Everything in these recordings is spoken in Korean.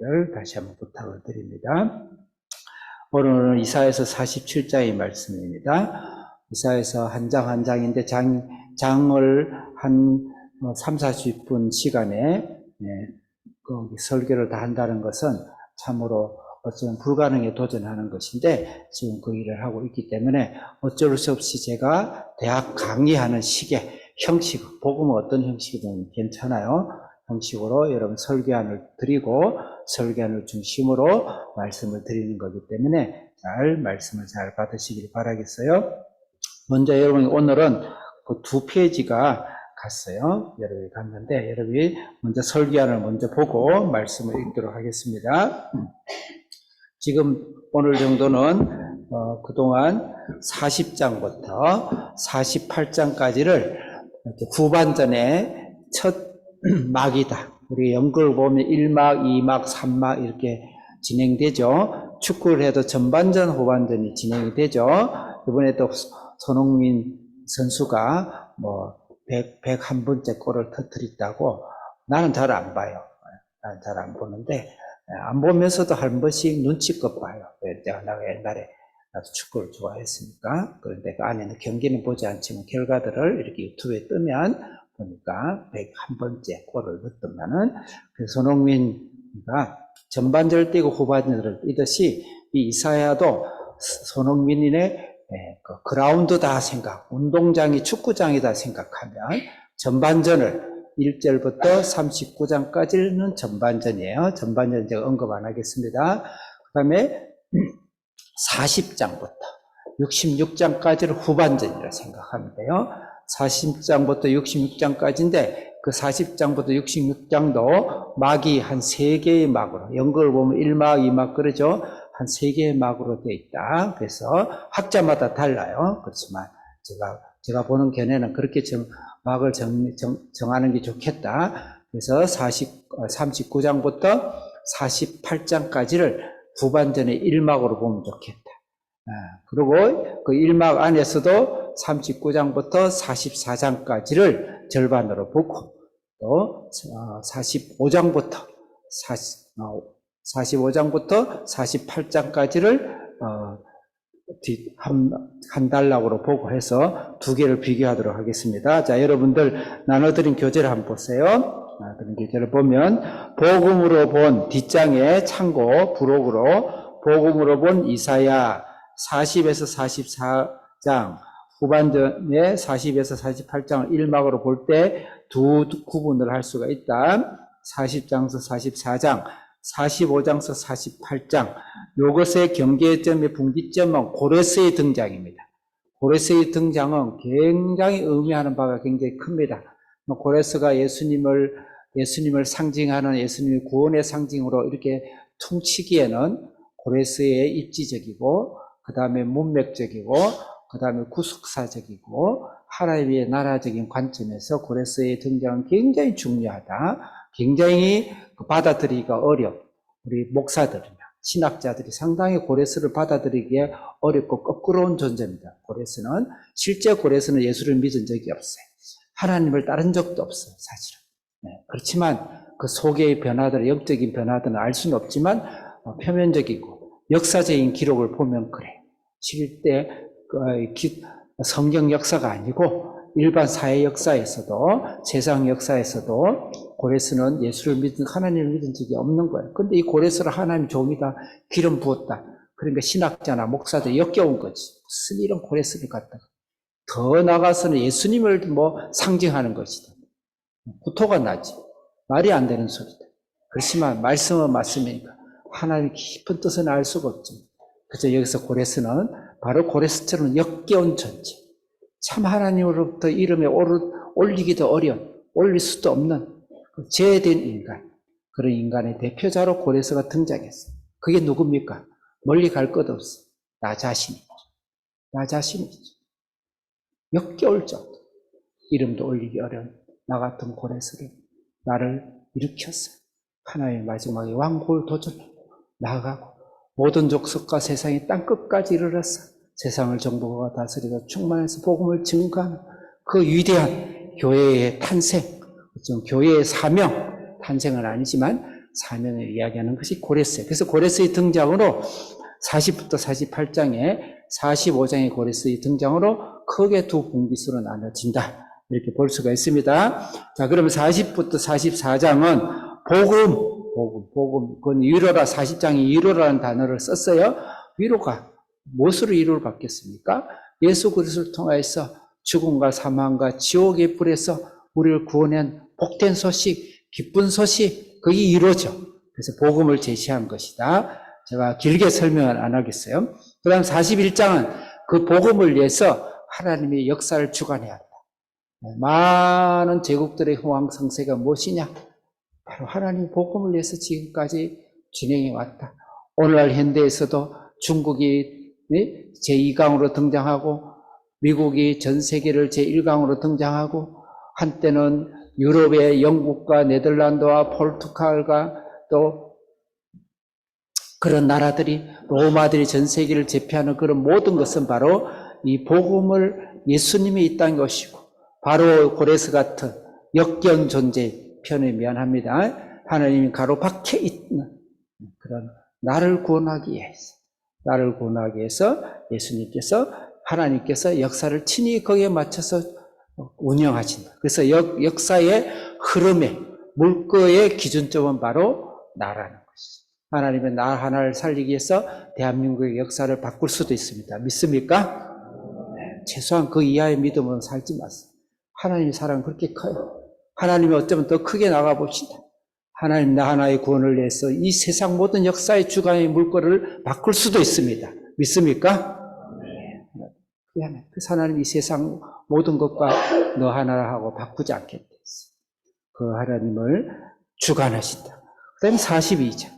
를 다시 한번 부탁을 드립니다. 오늘은 이사야서 47장의 말씀입니다. 이사야서 한 장 한 장인데 장을 한 3, 40분 시간에 설교를 다 한다는 것은 참으로 어쩌면 불가능에 도전하는 것인데 지금 그 일을 하고 있기 때문에 어쩔 수 없이 제가 대학 강의하는 식의 형식, 복음은 어떤 형식이든 괜찮아요. 형식으로 여러분 설교안을 드리고 설교안을 중심으로 말씀을 드리는 거기 때문에 말씀을 잘 받으시길 바라겠어요. 먼저 여러분 오늘은 그 2페이지가 갔어요. 여러분이 갔는데 여러분이 먼저 설교안을 먼저 보고 말씀을 읽도록 하겠습니다. 지금 오늘 정도는 그동안 40장부터 48장까지를 후반전의 첫 막이다. 우리 연극을 보면 1막, 2막, 3막 이렇게 진행되죠. 축구를 해도 전반전, 후반전이 진행이 되죠. 이번에 또 손흥민 선수가 101번째 골을 터뜨렸다고 나는 잘 안 봐요. 나는 잘 안 보는데 안 보면서도 한 번씩 눈치껏 봐요. 내가 옛날에 나도 축구를 좋아했으니까. 그런데 그 안에는 경기는 보지 않지만 결과들을 이렇게 유튜브에 뜨면 보니까 101번째 골을 넣었더만은 그 손흥민이가 전반전을 뛰고 후반전을 뛰듯이 이 이사야도 손흥민의 그 그라운드다 생각, 운동장이 축구장이다 생각하면 전반전을 1절부터 39장까지는 전반전이에요. 전반전 제가 언급 안 하겠습니다. 그 다음에 40장부터 66장까지를 후반전이라 생각하면 돼요. 40장부터 66장까지인데 그 40장부터 66장도 막이 한 3개의 막으로, 연극을 보면 1막, 2막 그러죠. 한 3개의 막으로 되어 있다. 그래서 학자마다 달라요. 그렇지만 제가 보는 견해는 그렇게 막을 정하는 게 좋겠다. 그래서 39장부터 48장까지를 후반전의 1막으로 보면 좋겠다. 그리고 그 1막 안에서도 39장부터 44장까지를 절반으로 보고 또 45장부터 48장까지를 한 단락으로 보고 해서 두 개를 비교하도록 하겠습니다. 자, 여러분들 나눠드린 교재를 한번 보세요. 나눠드린 교재를 보면 복음으로 본 뒷장에 참고 부록으로 복음으로 본 이사야 40에서 44장 후반전에 40에서 48장을 1막으로 볼 때 두 구분을 할 수가 있다. 40장에서 44장 45장에서 48장 이것의 경계점의 분기점은 고레스의 등장입니다. 고레스의 등장은 굉장히 의미하는 바가 굉장히 큽니다. 고레스가 예수님을 상징하는 예수님의 구원의 상징으로 이렇게 퉁치기에는 고레스의 입지적이고 그 다음에 문맥적이고 그 다음에 구속사적이고 하나님의 나라적인 관점에서 고레스의 등장은 굉장히 중요하다. 굉장히 받아들이기가 어려워. 우리 목사들이나 신학자들이 상당히 고레스를 받아들이기에 어렵고 거꾸로운 존재입니다. 실제 고레스는 예수를 믿은 적이 없어요. 하나님을 따른 적도 없어요, 사실은. 그렇지만 그 속의 변화들, 영적인 변화들은 알 수는 없지만 표면적이고 역사적인 기록을 보면 그래. 실제 성경 역사가 아니고 일반 사회 역사에서도 세상 역사에서도 고레스는 예수를 믿은 하나님을 믿은 적이 없는 거예요. 근데 이 고레스를 하나님 종이다 기름 부었다. 그러니까 신학자나 목사들이 역겨운 거지. 무슨 이런 고레스를 갖다가 더 나아가서는 예수님을 상징하는 것이다. 구토가 나지. 말이 안 되는 소리다. 그렇지만 말씀은 말씀이니까 하나님의 깊은 뜻은 알 수가 없지. 그래서 여기서 고레스는 바로 고레스처럼 역겨운 존재. 참 하나님으로부터 이름에 올리기도 어려운, 올릴 수도 없는 죄된 인간. 그런 인간의 대표자로 고레스가 등장했어요. 그게 누굽니까? 멀리 갈 것 없어. 나 자신이죠. 나 자신이죠. 역겨울 정도. 이름도 올리기 어려운 나 같은 고레스를 나를 일으켰어요. 하나님의 마지막에 왕국을 도전하고 나아가고 모든 족속과 세상의 땅끝까지 이르렀어. 세상을 정복하고 다스리고 충만해서 복음을 증거하는 그 위대한 교회의 탄생, 교회의 사명, 탄생은 아니지만 사명을 이야기하는 것이 고레스예요. 그래서 고레스의 등장으로 40부터 48장에 45장의 고레스의 등장으로 크게 두 분기수로 나눠진다. 이렇게 볼 수가 있습니다. 자, 그러면 40부터 44장은 복음. 그건 위로라, 40장이 위로라는 단어를 썼어요. 위로가 무엇으로 위로를 받겠습니까? 예수 그리스도를 통하여서 죽음과 사망과 지옥의 불에서 우리를 구원한 복된 소식, 기쁜 소식, 그게 위로죠. 그래서 복음을 제시한 것이다. 제가 길게 설명을 안 하겠어요. 그 다음 41장은 그 복음을 위해서 하나님의 역사를 주관해야 한다. 많은 제국들의 흥왕성쇠가 무엇이냐? 바로 하나님 복음을 위해서 지금까지 진행해 왔다. 오늘날 현대에서도 중국이 제2강으로 등장하고 미국이 전 세계를 제1강으로 등장하고 한때는 유럽의 영국과 네덜란드와 포르투갈과 또 그런 나라들이 로마들이 전 세계를 제패하는 그런 모든 것은 바로 이 복음을 예수님이 있다는 것이고 바로 고레스 같은 역경 존재 편에 미안합니다. 하나님이 가로박혀 있는 그런 나를 구원하기 위해서 예수님께서 하나님께서 역사를 친히 거기에 맞춰서 운영하신다. 그래서 역사의 흐름에 물거의 기준점은 바로 나라는 것이죠. 하나님의 나 하나를 살리기 위해서 대한민국의 역사를 바꿀 수도 있습니다. 믿습니까? 네, 최소한 그 이하의 믿음은 살지 마세요. 하나님의 사랑은 그렇게 커요. 하나님이 어쩌면 더 크게 나가봅시다. 하나님 나 하나의 구원을 위해서 이 세상 모든 역사의 주관의 물꼬를 바꿀 수도 있습니다. 믿습니까? 네. 그래서 하나님 이 세상 모든 것과 너 하나라 하고 바꾸지 않겠다. 그 하나님을 주관하신다. 그 다음에 42장.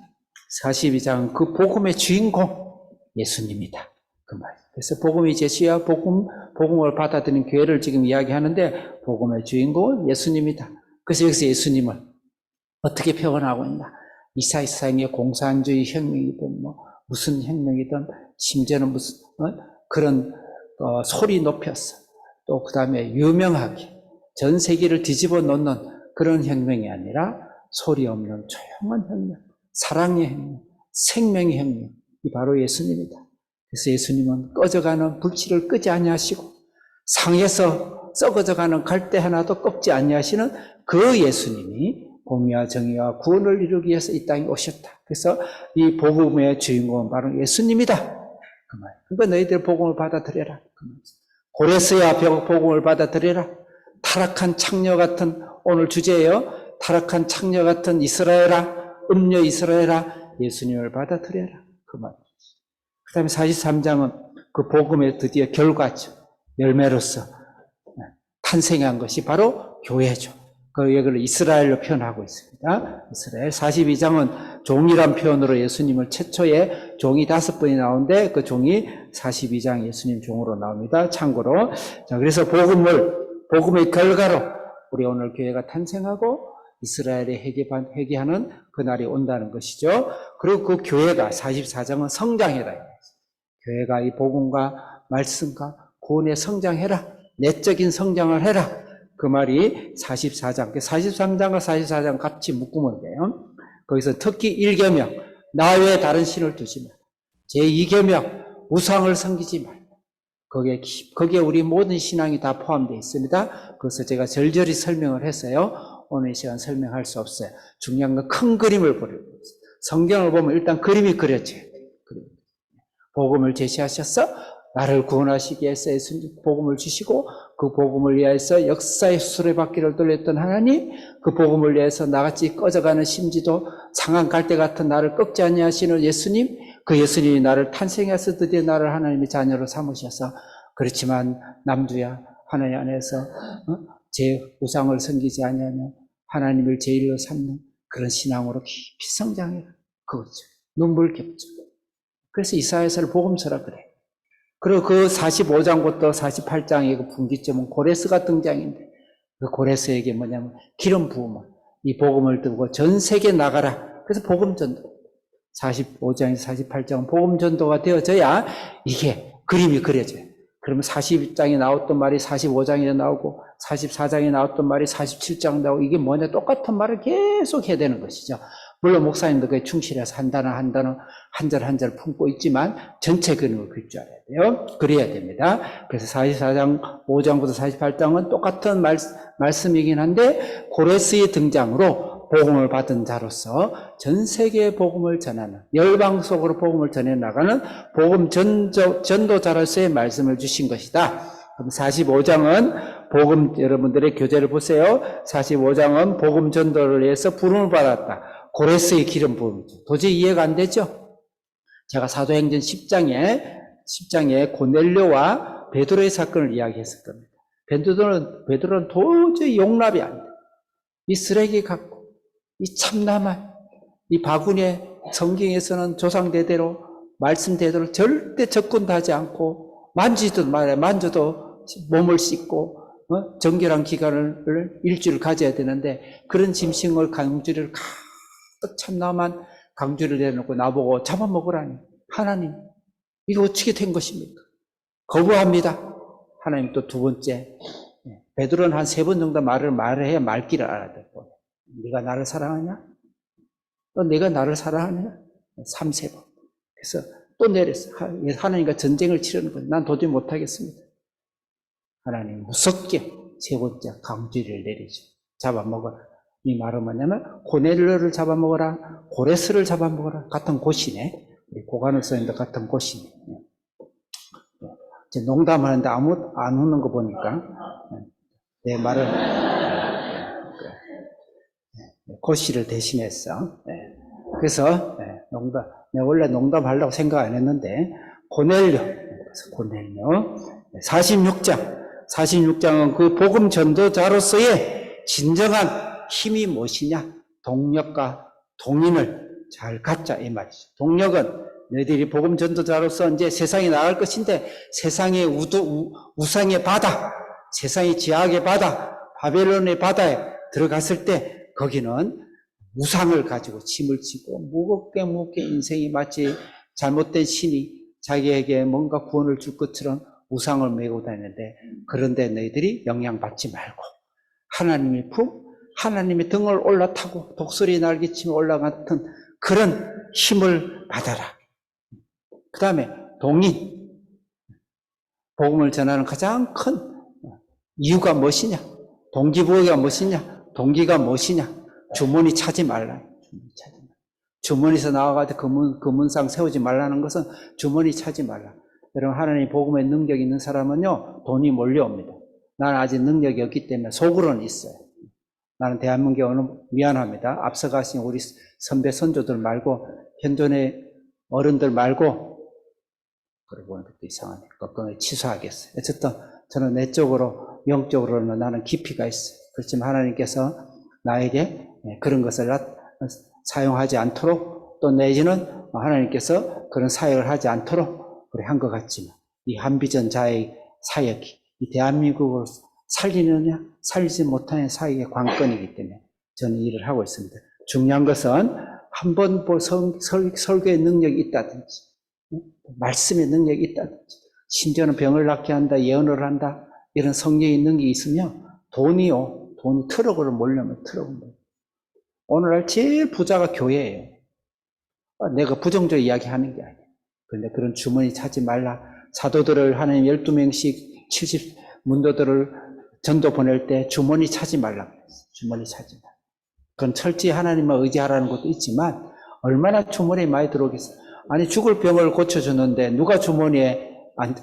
42장은 그 복음의 주인공 예수님이다. 그 말. 그래서 복음이 제시와 복음을 받아들인 교회를 지금 이야기하는데 복음의 주인공은 예수님이다. 그래서 여기서 예수님을 어떻게 표현하고 있나? 이사이사행의 공산주의 혁명이든 무슨 혁명이든 심지어는 무슨 그런 소리 높였어. 또 그 다음에 유명하게 전 세계를 뒤집어 놓는 그런 혁명이 아니라 소리 없는 조용한 혁명, 사랑의 혁명, 생명의 혁명, 이 바로 예수님이다. 그래서 예수님은 꺼져가는 불씨를 끄지 아니하시고 상에서 썩어져가는 갈대 하나도 꺾지 아니하시는 그 예수님이 공의와 정의와 구원을 이루기 위해서 이 땅에 오셨다. 그래서 이 복음의 주인공은 바로 예수님이다. 그 말. 그러니까 너희들 복음을 받아들여라. 그 말. 고레스야 복음을 받아들여라. 타락한 창녀 같은 오늘 주제예요. 타락한 창녀 같은 이스라엘아, 음녀 이스라엘아, 예수님을 받아들여라. 그 말. 그 다음에 43장은 그 복음의 드디어 결과죠. 열매로서 탄생한 것이 바로 교회죠. 그 얘기를 이스라엘로 표현하고 있습니다. 이스라엘. 42장은 종이란 표현으로 예수님을 최초에 종이 5번이 나오는데 그 종이 42장 예수님 종으로 나옵니다. 참고로. 자, 그래서 복음의 결과로 우리 오늘 교회가 탄생하고 이스라엘에 회개하는 그날이 온다는 것이죠. 그리고 그 교회가 44장은 성장해라. 교회가 이 복음과 말씀과 구원에 성장해라. 내적인 성장을 해라. 그 말이 44장. 43장과 44장 같이 묶으면 돼요. 거기서 특히 1계명, 나 외에 다른 신을 두지 마. 제2계명, 우상을 섬기지 마. 거기에 우리 모든 신앙이 다 포함되어 있습니다. 그래서 제가 절절히 설명을 했어요. 오늘 이 시간 설명할 수 없어요. 중요한 건 큰 그림을 보려고 했어요. 성경을 보면 일단 그림이 그려져요. 복음을 제시하셔서 나를 구원하시기 위해서 예수님 복음을 주시고 그 복음을 위해서 역사의 수레바퀴를 돌렸던 하나님, 그 복음을 위해서 나같이 꺼져가는 심지도 상한 갈대 같은 나를 꺾지 아니하시는 예수님, 그 예수님이 나를 탄생해서 드디어 나를 하나님의 자녀로 삼으셔서 그렇지만 남주야 하나님 안에서 제 우상을 섬기지 아니하며 하나님을 제일로 삼는 그런 신앙으로 깊이 성장해라. 그거죠. 눈물겹죠. 그래서 이사야서를 복음서라 그래. 그리고 그 45장부터 48장의 그 분기점은 고레스가 등장인데 그 고레스에게 뭐냐면 기름 부음을 이 복음을 두고 전 세계에 나가라. 그래서 복음 전도. 45장에서 48장은 복음 전도가 되어져야 이게 그림이 그려져요. 그러면 42장에 나왔던 말이 45장에 나오고 44장에 나왔던 말이 47장 나오고 이게 뭐냐 똑같은 말을 계속 해야 되는 것이죠. 물론 목사님도 그에 충실해서 한 단어 한 단어 한 절 한 절 품고 있지만 전체 그림을 그릴 줄 알아야 돼요. 그래야 됩니다. 그래서 44장 5장부터 48장은 똑같은 말씀이긴 한데 고레스의 등장으로 복음을 받은 자로서 전 세계에 복음을 전하는 열방 속으로 복음을 전해 나가는 복음 전도자로서의 말씀을 주신 것이다. 그럼 45장은 복음 여러분들의 교재를 보세요. 45장은 복음 전도를 위해서 부름을 받았다. 고레스의 기름 부음이죠. 도저히 이해가 안 되죠? 제가 사도행전 10장에 고넬료와 베드로의 사건을 이야기했을 겁니다. 베드로는 도저히 용납이 안 돼. 이 쓰레기 갖고 이 참남한 이 바구니에 성경에서는 조상대대로 말씀대로 절대 접근하지 않고 만지도 말해 만져도 몸을 씻고 정결한 기간을 일주일 가져야 되는데 그런 짐승을 강주를 가득 참남한 강주를 내놓고 나보고 잡아먹으라니 하나님 이거 어떻게 된 것입니까? 거부합니다. 하나님 또 두 번째 베드로는 한 3번 정도 말해야 말귀를 알아듣고 네가 나를 사랑하냐? 또 내가 나를 사랑하냐? 3-4번. 그래서 또 내렸어. 하나님과 전쟁을 치르는 거예요. 난 도저히 못하겠습니다. 하나님 무섭게 3번째 강쥐를 내리죠. 잡아먹어라. 이 말은 뭐냐면 고넬료를 잡아먹어라. 고레스를 잡아먹어라. 같은 고시네. 고관을 써있는데 같은 고시네. 이제 농담하는데 아무 안 웃는 거 보니까 내 말을 고시를 대신했어. 그래서 농담, 내가 원래 농담하려고 생각 안 했는데 고넬료 46장은 그 복음 전도자로서의 진정한 힘이 무엇이냐? 동력과 동인을 잘 갖자 이 말이죠. 동력은 너희들이 복음 전도자로서 이제 세상에 나갈 것인데 세상의 우상의 바다, 세상의 지악의 바다, 바벨론의 바다에 들어갔을 때 거기는 우상을 가지고 짐을 지고 무겁게 인생이 마치 잘못된 신이 자기에게 뭔가 구원을 줄 것처럼 우상을 메고 다니는데 그런데 너희들이 영향받지 말고 하나님의 등을 올라타고 독수리 날개치며 올라갔던 그런 힘을 받아라. 그 다음에 동인, 복음을 전하는 가장 큰 이유가 무엇이냐? 동기부여가 무엇이냐? 동기가 무엇이냐? 주머니 차지 말라. 주머니에서 나와가지고 금문상 세우지 말라는 것은 주머니 차지 말라. 여러분 하나님 복음의 능력이 있는 사람은요 돈이 몰려옵니다. 나는 아직 능력이 없기 때문에 속으로는 있어요. 나는 대한민국에 미안합니다. 앞서가신 우리 선배 선조들 말고 현존의 어른들 말고 그러고 보니까 이상하네. 걱정을 취소하겠어요. 어쨌든 저는 내적으로 영적으로는 나는 깊이가 있어요. 그렇지만 하나님께서 나에게 그런 것을 사용하지 않도록 또 내지는 하나님께서 그런 사역을 하지 않도록 그래 한 것 같지만 이 한비전 자의 사역이 이 대한민국을 살리느냐 살리지 못하는 사역의 관건이기 때문에 저는 일을 하고 있습니다. 중요한 것은 한 번 설교의 능력이 있다든지 말씀의 능력이 있다든지 심지어는 병을 낫게 한다 예언을 한다 이런 성령의 능력이 있으면 돈이 트럭으로 몰려면 트럭으로 몰려. 오늘날 제일 부자가 교회예요. 내가 부정적으로 이야기하는 게 아니에요. 그런데 그런 주머니 차지 말라. 사도들을 하나님 12명씩 70 문도들을 전도 보낼 때 주머니 차지 말라. 주머니 차지 말라. 그건 철저히 하나님만 의지하라는 것도 있지만 얼마나 주머니에 많이 들어오겠어요. 아니 죽을 병을 고쳐주는데 누가 주머니에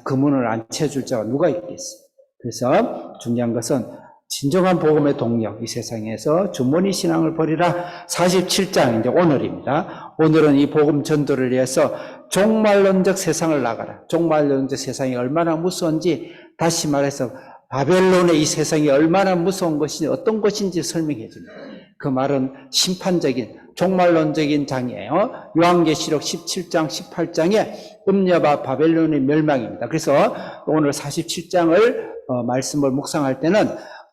금은을 안 채줄 자가 누가 있겠어요. 그래서 중요한 것은 진정한 복음의 동력, 이 세상에서 주머니 신앙을 버리라. 47장 이제 오늘입니다. 오늘은 이 복음 전도를 위해서 종말론적 세상을 나가라. 종말론적 세상이 얼마나 무서운지 다시 말해서 바벨론의 이 세상이 얼마나 무서운 것인지 어떤 것인지 설명해 줍니다. 그 말은 심판적인 종말론적인 장이에요. 요한계시록 17장 18장에 음녀와 바벨론의 멸망입니다. 그래서 오늘 47장을 말씀을 묵상할 때는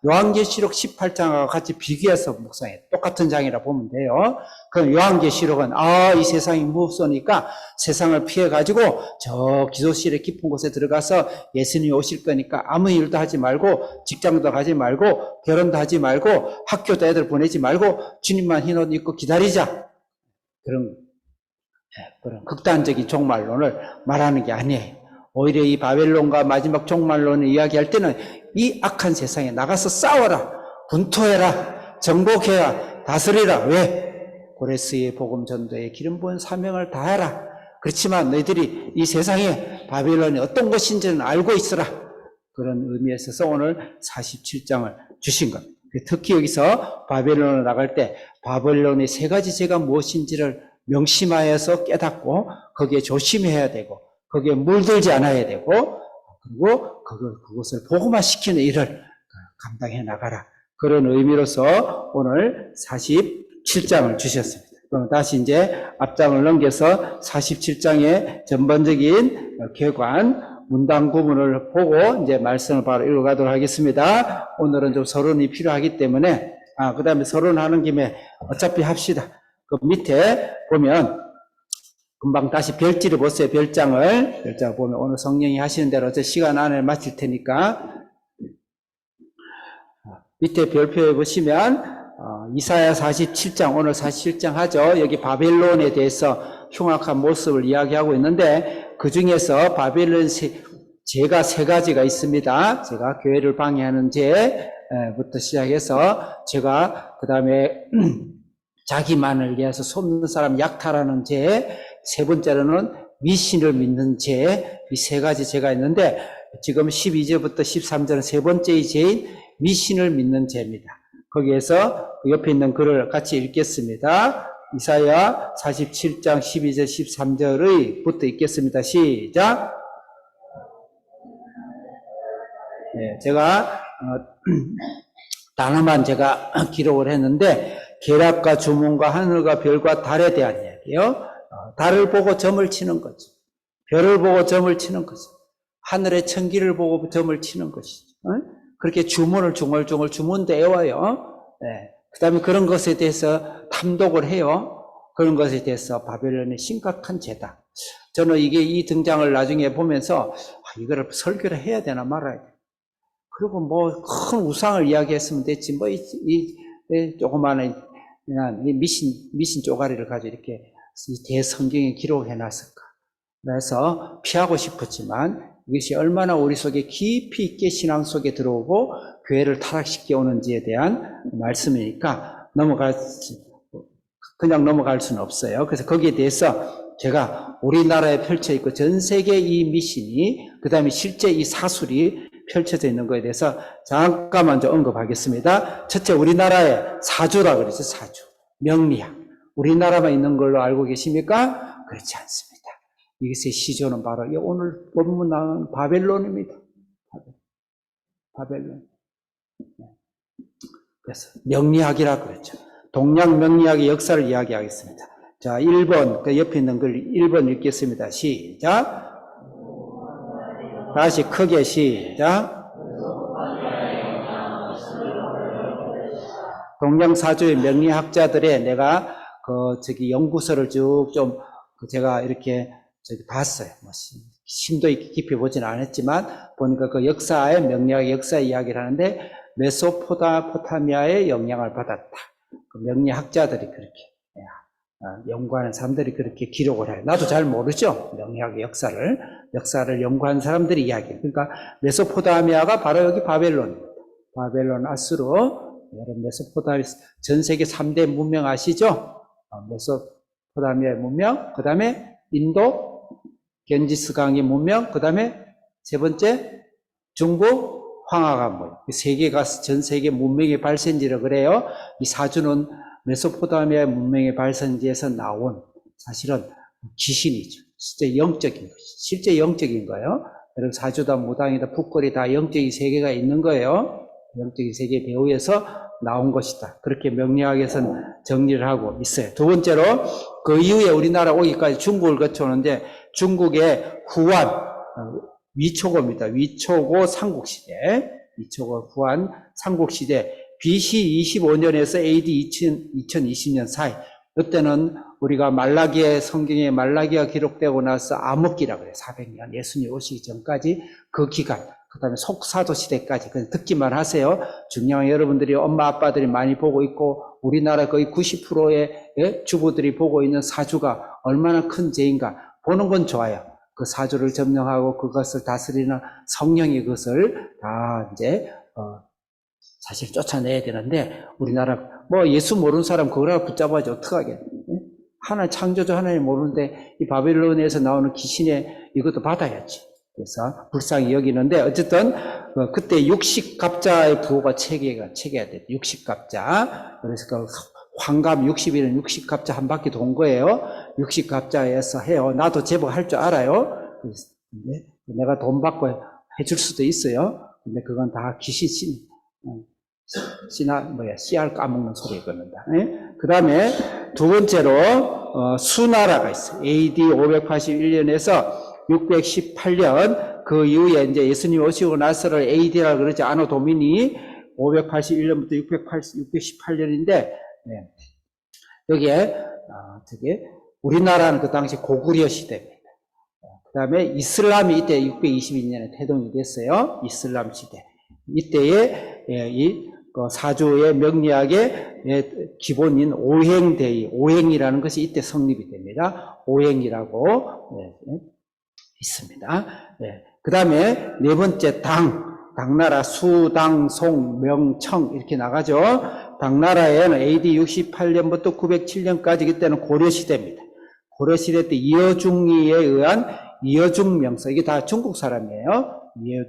요한계시록 18장과 같이 비교해서 묵상해. 똑같은 장이라 보면 돼요. 그럼 요한계시록은 이 세상이 무서우니까 세상을 피해가지고 저 기도실의 깊은 곳에 들어가서 예수님이 오실 거니까 아무 일도 하지 말고 직장도 가지 말고 결혼도 하지 말고 학교도 애들 보내지 말고 주님만 흰옷 입고 기다리자. 그런 극단적인 종말론을 말하는 게 아니에요. 오히려 이 바벨론과 마지막 종말론을 이야기할 때는 이 악한 세상에 나가서 싸워라, 분투해라, 정복해라, 다스리라. 왜? 고레스의 복음 전도에 기름 부은 사명을 다해라. 그렇지만 너희들이 이 세상에 바벨론이 어떤 것인지는 알고 있으라. 그런 의미에서 오늘 47장을 주신 겁니다. 특히 여기서 바벨론을 나갈 때 바벨론의 세 가지 죄가 무엇인지를 명심하여서 깨닫고 거기에 조심해야 되고 거기에 물들지 않아야 되고 그리고 그것을 복음화시키는 일을 감당해 나가라. 그런 의미로서 오늘 47장을 주셨습니다. 그럼 다시 이제 앞장을 넘겨서 47장의 전반적인 개관 문단 구문을 보고 이제 말씀을 바로 읽어가도록 하겠습니다. 오늘은 좀 서론이 필요하기 때문에 그 다음에 서론하는 김에 어차피 합시다. 그 밑에 보면 금방 다시 별지를 보세요. 별장을 보면 오늘 성령이 하시는 대로 저 시간 안에 마칠 테니까 밑에 별표에 보시면 이사야 47장 오늘 47장 하죠. 여기 바벨론에 대해서 흉악한 모습을 이야기하고 있는데 그 중에서 바벨론 죄가 세 가지가 있습니다. 제가 교회를 방해하는 죄부터 시작해서 제가 그 다음에 자기만을 위해서 속는 사람 약탈하는 죄, 세 번째로는 미신을 믿는 죄, 이 세 가지 죄가 있는데 지금 12절부터 13절은 세 번째의 죄인 미신을 믿는 죄입니다. 거기에서 그 옆에 있는 글을 같이 읽겠습니다. 이사야 47장 12절 13절의 부터 읽겠습니다. 시작. 네, 제가 단어만 제가 기록을 했는데 계략과 주문과 하늘과 별과 달에 대한 이야기예요. 달을 보고 점을 치는 거죠. 별을 보고 점을 치는 거죠. 하늘의 천기를 보고 점을 치는 것이죠. 그렇게 주문을 중얼중얼 주문도 외워요. 네. 그 다음에 그런 것에 대해서 탐독을 해요. 그런 것에 대해서 바벨론의 심각한 죄다. 저는 이 등장을 나중에 보면서 이거를 설교를 해야 되나 말아야 돼. 그리고 뭐 큰 우상을 이야기했으면 됐지. 뭐 이 조그마한 이 미신 쪼가리를 가지고 이렇게 이 대성경에 기록해 놨을까. 그래서 피하고 싶었지만 이것이 얼마나 우리 속에 깊이 있게 신앙 속에 들어오고 교회를 타락시켜 오는지에 대한 말씀이니까 그냥 넘어갈 수는 없어요. 그래서 거기에 대해서 제가 우리나라에 펼쳐 있고 전 세계 이 미신이 그 다음에 실제 이 사술이 펼쳐져 있는 것에 대해서 잠깐만 좀 언급하겠습니다. 첫째, 우리나라에 사주라 그러죠. 사주. 명리학. 우리나라만 있는 걸로 알고 계십니까? 그렇지 않습니다. 이것의 시조는 바로 오늘 본문 나온 바벨론입니다. 바벨론. 그래서 명리학이라 그랬죠. 동양 명리학의 역사를 이야기하겠습니다. 자, 1번, 그 옆에 있는 글 1번 읽겠습니다. 시작. 다시 크게 시작. 동양사주의 명리학자들의 내가 연구서를 쭉 좀 제가 이렇게 봤어요. 뭐 심도 있게 깊이 보지는 않았지만 보니까 그 역사의 명리학의 역사 이야기를 하는데 메소포타미아의 영향을 받았다. 그 명리학자들이 그렇게 연구하는 사람들이 그렇게 기록을 해요. 나도 잘 모르죠. 명리학의 역사를 연구하는 사람들이 이야기해요. 그러니까 메소포타미아가 바로 여기 바벨론입니다. 바벨론, 아수르, 여러분 메소포타미아 전 세계 3대 문명 아시죠? 메소포타미아의 문명, 그 다음에 인도, 겐지스강의 문명, 그 다음에 세 번째 중국, 황하가 문명. 세 개가 전 세계 문명의 발생지라 그래요. 이 사주는 메소포타미아 문명의 발생지에서 나온 사실은 기신이죠. 실제 영적인 거예요. 여러분 사주다, 무당이다, 풋거리 다 영적인 세계가 있는 거예요. 영적인 세계 배후에서 나온 것이다. 그렇게 명리학에서는 정리를 하고 있어요. 두 번째로 그 이후에 우리나라 오기까지 중국을 거쳐오는데 중국의 후한 위초고입니다. 위초고 삼국시대. 이초가 구한 삼국시대 BC 25년에서 AD 2020년 사이, 이때는 우리가 말라기의 성경에 말라기가 기록되고 나서 암흑기라고 해요. 400년 예수님 오시기 전까지 그 기간, 그 다음에 속사도 시대까지. 그냥 듣기만 하세요. 중요한 여러분들이 엄마 아빠들이 많이 보고 있고 우리나라 거의 90%의 주부들이 보고 있는 사주가 얼마나 큰 죄인가 보는 건 좋아요. 그 사주를 점령하고 그것을 다스리는 성령이 그것을 다 이제 사실 쫓아내야 되는데, 우리나라 뭐 예수 모르는 사람 그거라 붙잡아야지 어떡하겠니? 하나님 창조주 하나님 모르는데 이 바벨론에서 나오는 귀신의 이것도 받아야지. 그래서 불쌍히 여기는데, 어쨌든 그때 육식갑자의 부호가 체계야 돼. 육식갑자. 그래서 그 황감 60일은 육식갑자 한 바퀴 돈 거예요. 육식갑자에서 해요. 나도 제법 할 줄 알아요. 근데 내가 돈 받고 해줄 수도 있어요. 근데 그건 다 귀신 씨알 까먹는 소리거든요. 그 다음에 두 번째로 수나라가 있어요. AD 581년에서 618년, 그 이후에 이제 예수님 오시고 나서를 AD라고 그러지, 아노 도미니 581년부터 618년인데, 여기에 되게 우리나라는 그 당시 고구려 시대입니다. 그 다음에 이슬람이 이때 622년에 태동이 됐어요. 이슬람 시대. 이때에 이 사주의 명리학의 기본인 오행대의, 오행이라는 것이 이때 성립이 됩니다. 오행이라고 있습니다. 그 다음에 네 번째 당나라 수, 당, 송, 명, 청 이렇게 나가죠. 당나라에는 AD 68년부터 907년까지 그때는 고려시대입니다. 고려시대 때 이어중이에 의한 이어중명서, 이게 다 중국 사람이에요.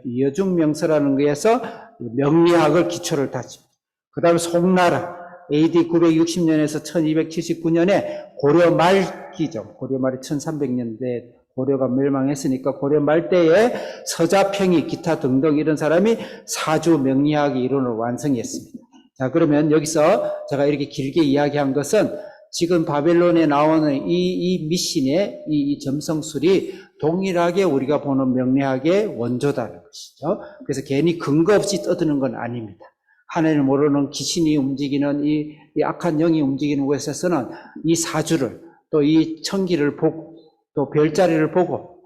이어중명서라는 거에서 명리학을 기초를 다집니다. 그 다음에 송나라 AD 960년에서 1279년에 고려 말기죠. 고려 말이 1300년대 고려가 멸망했으니까 고려 말때에 서자평이 기타 등등 이런 사람이 사주 명리학의 이론을 완성했습니다. 자, 그러면 여기서 제가 이렇게 길게 이야기한 것은 지금 바벨론에 나오는 이 미신의 이 점성술이 동일하게 우리가 보는 명리학의 원조다는 것이죠. 그래서 괜히 근거 없이 떠드는 건 아닙니다. 하나님을 모르는 귀신이 움직이는 이 악한 영이 움직이는 곳에서는 이 사주를, 또 이 천기를 보고, 또 별자리를 보고,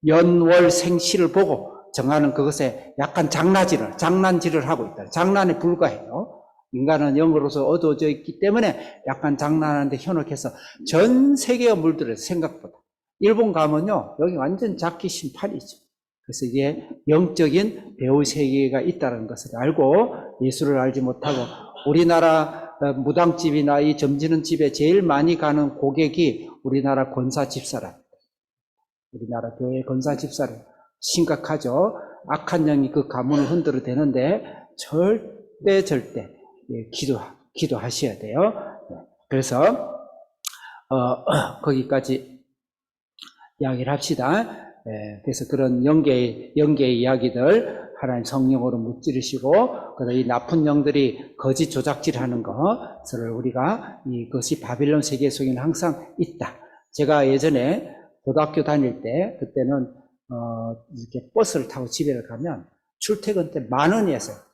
연월 생시를 보고 정하는 그것에 약간 장난질을 하고 있다. 장난에 불과해요. 인간은 영으로서 어두워져 있기 때문에 약간 장난하는데 현혹해서 전 세계가 물들어요. 생각보다. 일본 가면요, 여기 완전 잡기신 판이죠. 그래서 이게 영적인 배우 세계가 있다는 것을 알고 예수를 알지 못하고, 우리나라 무당집이나 이 점지는 집에 제일 많이 가는 고객이 우리나라 권사 집사랍니다. 우리나라 교회 권사 집사를 심각하죠. 악한 영이 그 가문을 흔들어 대는데 절대 기도하셔야 돼요. 그래서 거기까지 이야기를 합시다. 그래서 그런 영계의 이야기들 하나님 성령으로 무찌르시고, 그다음에 이 나쁜 영들이 거짓 조작질하는 것을 우리가, 이것이 바빌론 세계 속에는 항상 있다. 제가 예전에 고등학교 다닐 때, 그때는 이렇게 버스를 타고 집에 가면 출퇴근 때 10,000원이었어요.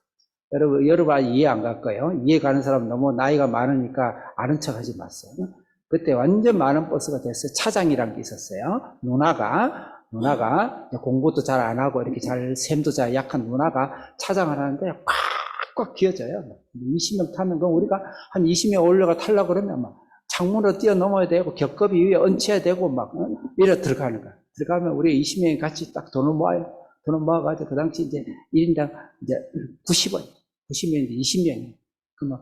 여러분 이해 안 갈 거예요. 이해 가는 사람 너무 나이가 많으니까 아는 척 하지 마세요. 그때 완전 많은 버스가 됐어요. 차장이란 게 있었어요. 누나가 공부도 잘 안 하고 이렇게 셈도 잘 약한 누나가 차장을 하는데 꽉꽉 기어져요. 20명 타면 우리가 한 20명 올려가 타려고 그러면 막 창문으로 뛰어넘어야 되고 겹겹이 위에 얹혀야 되고 막 이래 들어가는 거야. 들어가면 우리 20명이 같이 딱 돈을 모아요. 돈을 모아가지고 그 당시 이제 1인당 이제 90원. 90명인데 20명이. 그러면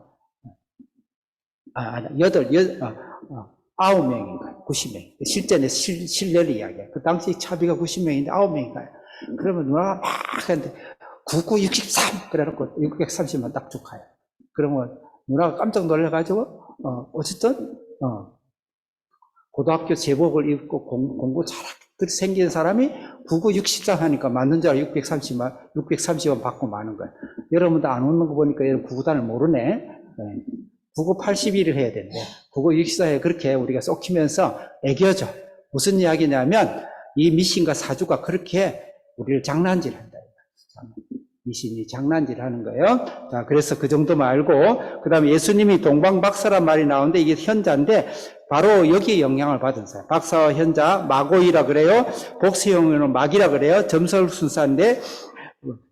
9명인가요? 90명. 실전에 실례를 이야기해요. 그 당시 차비가 90명인데 9명인가요? 그러면 누나가 막 하는데 9963! 그래놓고 630만 딱 쭉 가요. 그러면 누나가 깜짝 놀라가지고, 어쨌든, 고등학교 제복을 입고 공부 잘하게 생긴 사람이 9963 하니까 맞는 줄 알고 630원 받고 마는 거예요. 여러분도 안 웃는 거 보니까 여러분 구구단을 모르네. 9981을 해야 되는데 9964에 그렇게 우리가 쏙히면서 애겨줘. 무슨 이야기냐면 이 미신과 사주가 그렇게 우리를 장난질한다. 귀신이 장난질 하는 거예요. 자, 그래서 그 정도만 알고, 그 다음에 예수님이 동방박사란 말이 나오는데 이게 현자인데, 바로 여기에 영향을 받은 사람. 박사와 현자, 마고이라 그래요. 복수형으로는 막이라 그래요. 점설순사인데,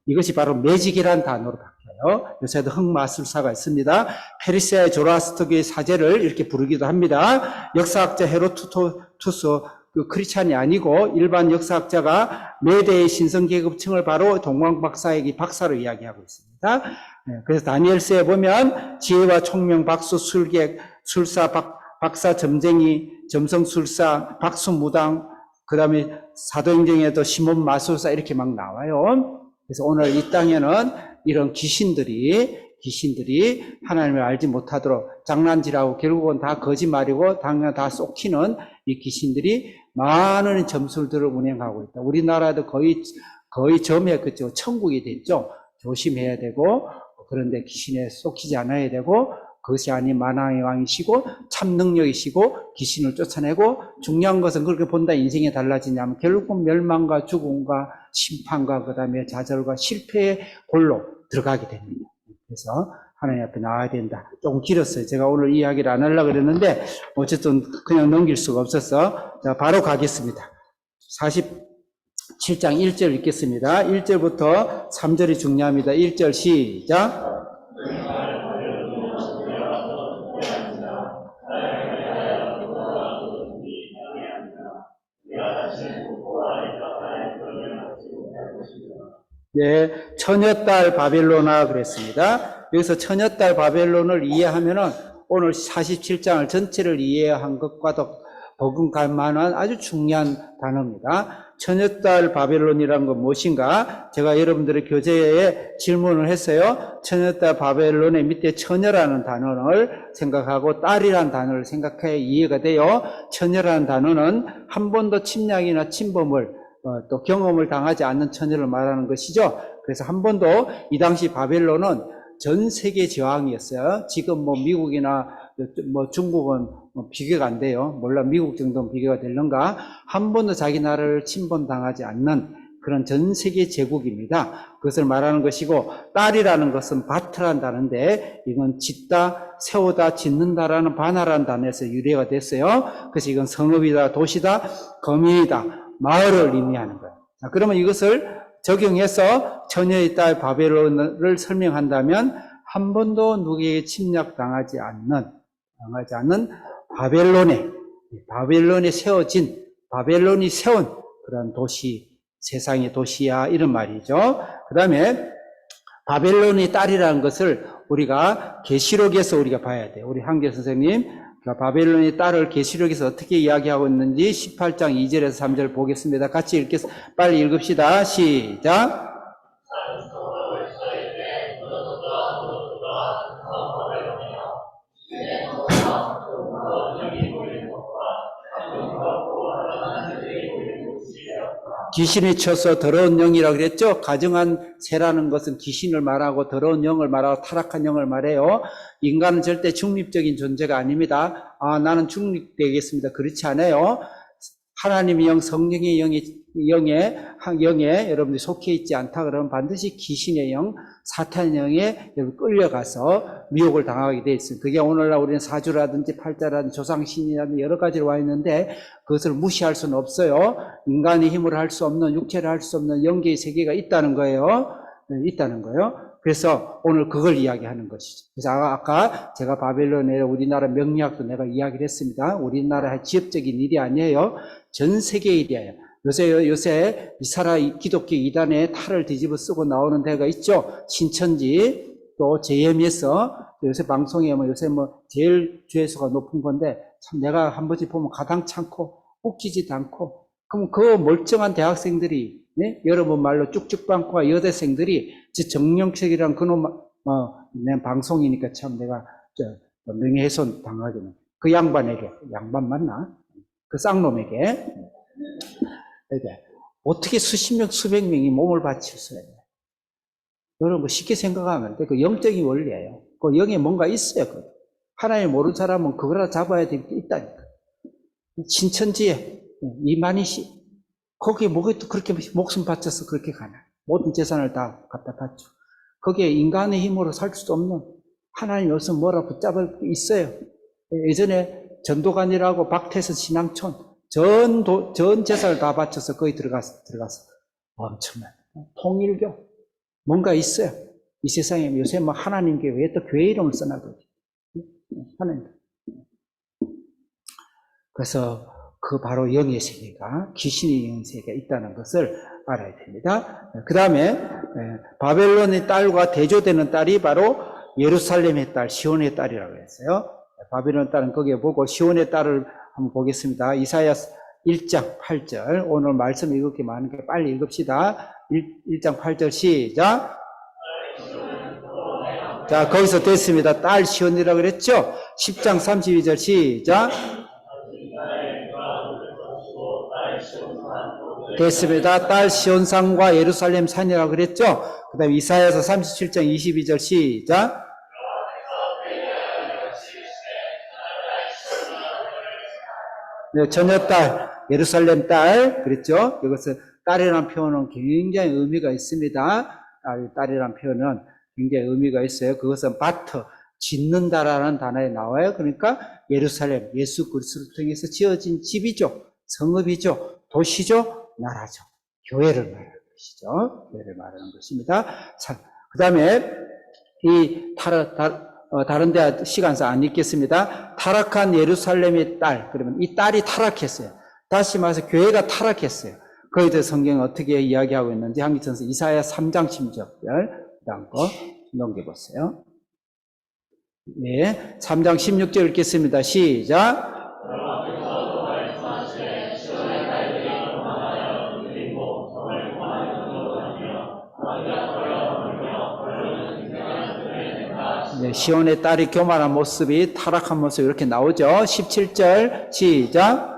이것이 바로 매직이라는 단어로 바뀌어요. 요새도 흑마술사가 있습니다. 페르시아의 조로아스터교의 사제를 이렇게 부르기도 합니다. 역사학자 헤로투투스, 그 크리스찬이 아니고 일반 역사학자가 메대의 신성계급층을 바로 동방박사에게 박사로 이야기하고 있습니다. 그래서 다니엘서에 보면 지혜와 총명, 박수, 술객, 술사, 박사, 점쟁이, 점성술사, 박수무당, 그 다음에 사도행전에도 시몬 마술사 이렇게 막 나와요. 그래서 오늘 이 땅에는 이런 귀신들이 하나님을 알지 못하도록 장난질하고 결국은 다 거짓말이고 당연 다 쏙히는 이 귀신들이 많은 점술들을 운행하고 있다. 우리나라도 거의 점에 그죠 천국이 됐죠. 조심해야 되고 그런데 귀신에 쏙히지 않아야 되고 그것이 아닌 만왕의 왕이시고 참 능력이시고 귀신을 쫓아내고 중요한 것은 그렇게 본다 인생이 달라지냐면 결국 멸망과 죽음과 심판과 그 다음에 좌절과 실패의 골로 들어가게 됩니다. 그래서 하나님 앞에 나와야 된다. 조금 길었어요. 제가 오늘 이야기를 안 하려고 그랬는데 어쨌든 그냥 넘길 수가 없어서 자 바로 가겠습니다. 47장 1절 읽겠습니다. 1절부터 3절이 중요합니다. 1절 시작. 네, 처녀딸 바벨로나 그랬습니다. 여기서 처녀딸 바벨론을 이해하면은 오늘 47장을 전체를 이해한 것과도 버금갈 만한 아주 중요한 단어입니다. 처녀딸 바벨론이라는 건 무엇인가? 제가 여러분들의 교재에 질문을 했어요. 처녀딸 바벨론의 밑에 처녀라는 단어를 생각하고 딸이라는 단어를 생각해 이해가 돼요. 처녀라는 단어는 한 번도 침략이나 침범을 또 경험을 당하지 않는 처녀를 말하는 것이죠. 그래서 한 번도 이 당시 바벨론은 전 세계 저항이었어요. 지금 뭐 미국이나 뭐 중국은 비교가 안 돼요. 몰라 미국 정도는 비교가 되는가? 한 번도 자기 나라를 침범당하지 않는 그런 전 세계 제국입니다. 그것을 말하는 것이고 딸이라는 것은 바트라는 단어인데 이건 짓다, 세우다, 짓는다라는 바나라는 단어에서 유래가 됐어요. 그래서 이건 성읍이다, 도시다, 거민이다, 마을을 의미하는 거예요. 자, 그러면 이것을 적용해서 처녀의 딸 바벨론을 설명한다면 한 번도 누구에게 침략당하지 않는 바벨론에 세워진 바벨론이 세운 그런 도시, 세상의 도시야 이런 말이죠. 그 다음에 바벨론의 딸이라는 것을 우리가 계시록에서 우리가 봐야 돼요. 우리 한계 선생님 바벨론의 딸을 계시록에서 어떻게 이야기하고 있는지 18장 2절에서 3절 보겠습니다. 같이 빨리 읽읍시다. 시작. 귀신이 쳐서 더러운 영이라고 그랬죠? 가증한 새라는 것은 귀신을 말하고 더러운 영을 말하고 타락한 영을 말해요. 인간은 절대 중립적인 존재가 아닙니다. 나는 중립되겠습니다. 그렇지 않아요. 하나님의 영, 성령의 영에 여러분들이 속해 있지 않다 그러면 반드시 귀신의 영, 사탄의 영에 끌려가서 미혹을 당하게 돼 있습니다. 그게 오늘날 우리는 사주라든지 팔자라든지 조상신이라든지 여러 가지로 와 있는데 그것을 무시할 수는 없어요. 인간의 힘으로 할 수 없는, 육체로 할 수 없는 영계의 세계가 있다는 거예요. 있다는 거예요. 그래서 오늘 그걸 이야기하는 것이죠. 그래서 아까 제가 바벨론의 우리나라 명리학도 내가 이야기를 했습니다. 우리나라의 지역적인 일이 아니에요. 전 세계 일이에요. 요새 이사라 기독교 이단의 탈을 뒤집어 쓰고 나오는 데가 있죠. 신천지 또 JM에서 요새 방송에 요새 제일 조회수가 높은 건데 참 내가 한 번씩 보면 가당찮고 웃기지도 않고 그럼 그 멀쩡한 대학생들이 여러분 말로 쭉쭉빵꾸와 여대생들이 정영책이란 그놈 내 방송이니까 참 내가 명예훼손 당하기는 그 양반 맞나? 그 쌍놈에게 어떻게 수십 명, 수백 명이 몸을 바쳤어요. 여러분 쉽게 생각하면 돼. 그 영적인 원리예요. 그 영에 뭔가 있어요. 하나님 모르는 사람은 그거라 잡아야 될 게 있다니까. 신천지에 이만희 씨 거기에 뭐가 또 그렇게 목숨 바쳐서 그렇게 가나? 모든 재산을 다 갖다 바쳐. 거기에 인간의 힘으로 살 수 없는 하나님이 없으면 뭐라 붙잡을 게 있어요. 예전에 전도관이라고 박태선 신앙촌 전 재산을 다 바쳐서 거기 들어가서 엄청난 통일교 뭔가 있어요. 이 세상에 요새 뭐 하나님께 왜 또 교회 이름을 써놔도 하나님. 그래서 그 바로 영의 세계가 귀신의 영의 세계가 있다는 것을 알아야 됩니다. 그 다음에 바벨론의 딸과 대조되는 딸이 바로 예루살렘의 딸 시온의 딸이라고 했어요. 바벨론 딸은 거기에 보고 시온의 딸을 한번 보겠습니다. 이사야 1장 8절 오늘 말씀 읽을 게 많으니까 빨리 읽읍시다. 1장 8절 시작. 자, 거기서 됐습니다. 딸 시온이라고 그랬죠? 10장 32절 시작. 됐습니다. 딸 시온산과 예루살렘 산이라고 그랬죠? 그 다음에 이사야서 37장 22절 시작. 네, 처녀딸, 예루살렘 딸, 그랬죠? 이것은 딸이라는 표현은 굉장히 의미가 있습니다. 딸이라는 표현은 굉장히 의미가 있어요. 그것은 바트, 짓는다라는 단어에 나와요. 그러니까 예루살렘, 예수 그리스도를 통해서 지어진 집이죠. 성읍이죠. 도시죠. 나라죠. 교회를 말하는 것이죠. 교회를 말하는 것입니다. 그 다음에 이 다른 데 시간상 안 읽겠습니다. 타락한 예루살렘의 딸. 그러면 이 딸이 타락했어요. 다시 말해서 교회가 타락했어요. 거기에 대해서 성경이 어떻게 이야기하고 있는지 한기전서 이사야 3장 10절 다음 거 넘겨보세요. 네, 3장 16절 읽겠습니다. 시작. 네, 시온의 딸이 교만한 모습이 타락한 모습 이렇게 나오죠. 17절 시작.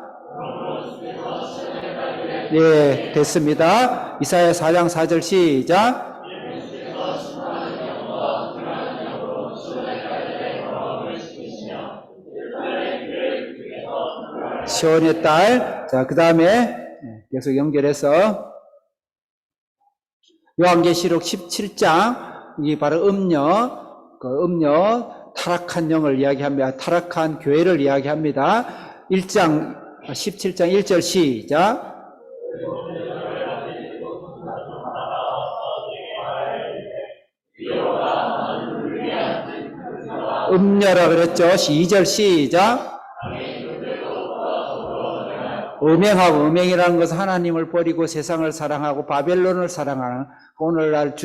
네, 됐습니다. 이사야 4장 4절 시작. 시온의 딸. 자, 그 다음에 계속 연결해서 요한계시록 17장 이 바로 음녀 타락한 영을 이야기합니다. 타락한 교회를 이야기합니다. 17장 1절 시작. 음녀라 그랬죠. 2절 시작. 음행이라는 것은 하나님을 버리고 세상을 사랑하고 바벨론을 사랑하는 오늘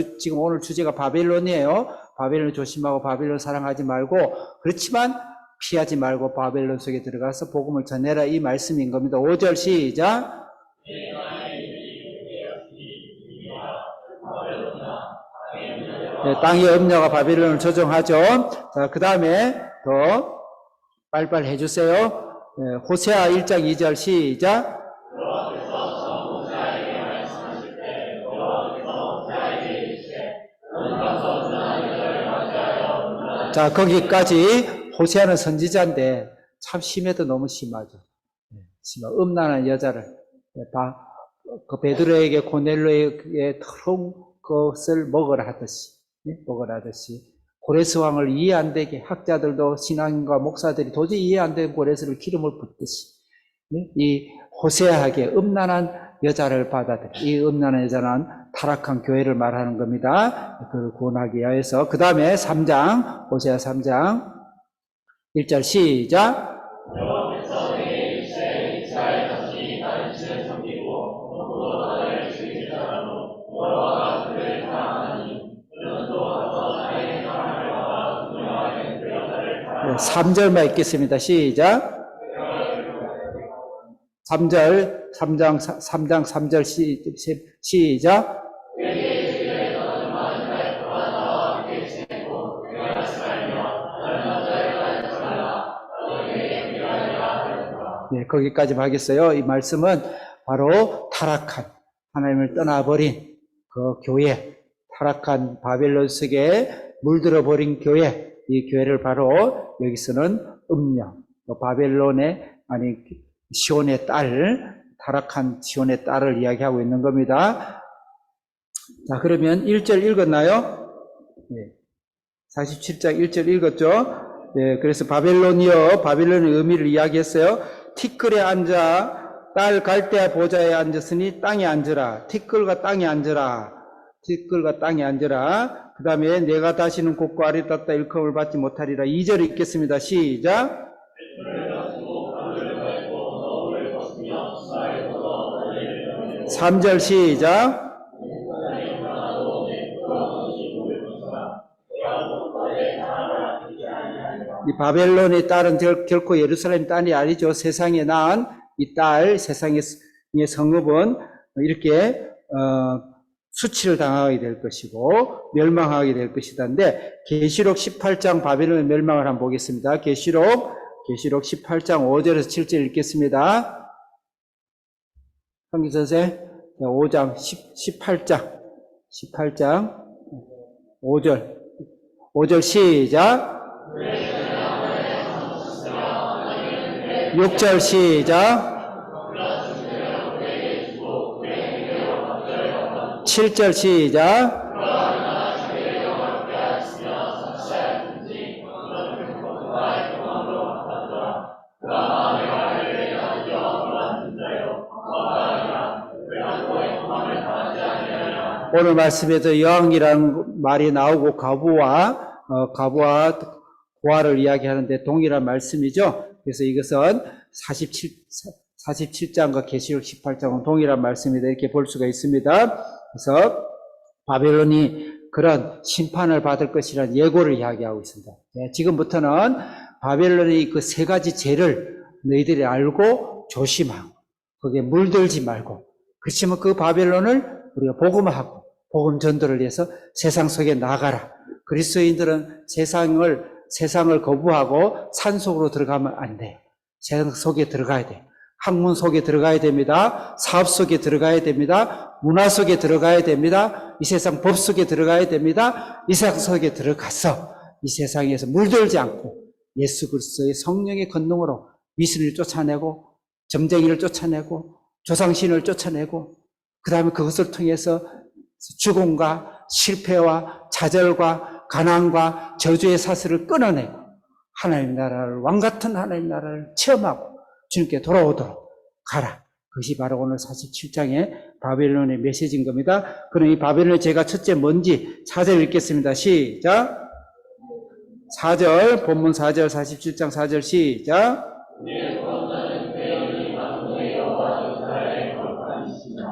주제가 바벨론이에요. 바벨론 조심하고 바벨론 사랑하지 말고 그렇지만 피하지 말고 바벨론 속에 들어가서 복음을 전해라 이 말씀인 겁니다. 5절 시작. 네, 땅의 음녀가 바벨론을 조종하죠. 자, 그 다음에 더 빨리빨리 해주세요. 네, 호세아 1장 2절 시작. 자, 거기까지 호세아는 선지자인데 참 심해도 너무 심하죠. 음란한 여자를 그 베드로에게 고넬로에게 더러운 것을 먹으라 하듯이 고레스 왕을 이해 안 되게 학자들도 신앙인과 목사들이 도저히 이해 안 되는 고레스를 기름을 붓듯이 이 호세아에게 음란한 여자를 받아들여 이 음란한 여자는 타락한 교회를 말하는 겁니다. 그를 구원하기 위해서 그 다음에 3장 호세아 3장 1절 시작. 네, 3절만 읽겠습니다. 시작. 3장 3절 시작. 네, 거기까지 하겠어요. 이 말씀은 바로 타락한, 하나님을 떠나버린 그 교회, 타락한 바벨론 속에 물들어버린 교회, 이 교회를 바로 여기서는 음녀, 바벨론의, 시온의 딸, 타락한 시온의 딸을 이야기하고 있는 겁니다. 자, 그러면 1절 읽었나요? 예. 47장 1절 읽었죠? 예, 그래서 바벨론의 의미를 이야기했어요. 티끌에 앉아 딸 갈대아 보좌에 앉았으니 땅에 앉으라. 티끌과 땅에 앉으라. 티끌과 땅에 앉으라. 그 다음에 내가 다시는 곡과 아리따따 일컬음을 받지 못하리라. 2절 읽겠습니다. 시작. 3절 시작. 이 바벨론의 딸은 결코 예루살렘 딸이 아니죠. 세상에 낳은 이 딸, 세상의 성읍은 이렇게 수치를 당하게 될 것이고 멸망하게 될 것이다인데, 계시록 18장 바벨론의 멸망을 한번 보겠습니다. 계시록 18장 5절에서 7절 읽겠습니다. 한기선생 5장 18장 5절 시작. 6절 시작. 7절 시작. 오늘 말씀에서 여왕이라는 말이 나오고 가부와 고아를 이야기하는데 동일한 말씀이죠. 그래서 이것은 47장과 계시록 18장은 동일한 말씀이다, 이렇게 볼 수가 있습니다. 그래서 바벨론이 그런 심판을 받을 것이라는 예고를 이야기하고 있습니다. 네, 지금부터는 바벨론의 그 세 가지 죄를 너희들이 알고 조심하고 거기에 물들지 말고, 그렇지만 그 바벨론을 우리가 복음하고 복음 전도를 위해서 세상 속에 나가라. 그리스도인들은 세상을 거부하고 산 속으로 들어가면 안 돼요. 세상 속에 들어가야 돼요. 학문 속에 들어가야 됩니다. 사업 속에 들어가야 됩니다. 문화 속에 들어가야 됩니다. 이 세상 법 속에 들어가야 됩니다. 이 세상 속에 들어가서 이 세상에서 물들지 않고 예수 그리스도의 성령의 권능으로 미신을 쫓아내고 점쟁이를 쫓아내고 조상신을 쫓아내고, 그 다음에 그것을 통해서 죽음과 실패와 좌절과 가난과 저주의 사슬을 끊어내고 하나님 나라를, 왕같은 하나님 나라를 체험하고 주님께 돌아오도록 가라. 그것이 바로 오늘 47장의 바벨론의 메시지인 겁니다. 그럼 이 바벨론의 죄가 첫째 뭔지 4절 읽겠습니다. 시작. 4절, 본문 4절, 47장 4절 시작.